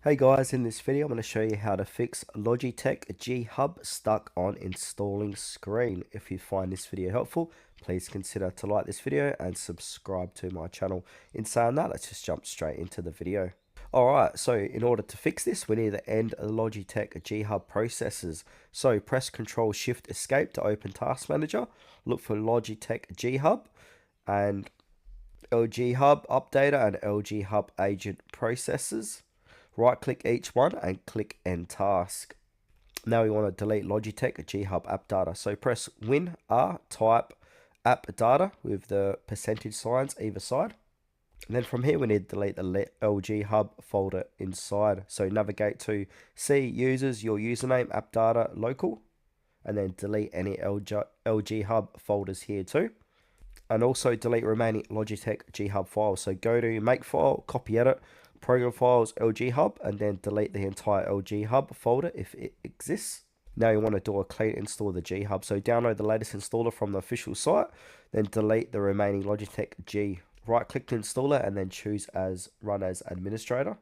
Hey guys, in this video I'm going to show you how to fix Logitech G Hub stuck on installing screen. If you find this video helpful, please consider to like this video and subscribe to my channel. In saying that, let's just jump straight into the video. Alright, so in order to fix this, we need to end Logitech G Hub processes. So press Ctrl Shift Escape to open Task Manager, look for Logitech G Hub and LG Hub Updater and LG Hub Agent Processes. Right click each one and click End Task. Now we want to delete Logitech G Hub App Data. So press Win R, type App Data with the percentage signs either side. And then from here we need to delete the LG Hub folder inside. So navigate to C Users, your username, App Data, Local. And then delete any LG Hub folders here too. And also delete remaining Logitech G Hub files. So go to Make File, Copy Edit, Program Files, LG Hub, and then delete the entire LG Hub folder if it exists. Now you want to do a clean install of the G Hub. So download the latest installer from the official site, then delete the remaining Logitech G. Right click the installer and then choose as Run as Administrator.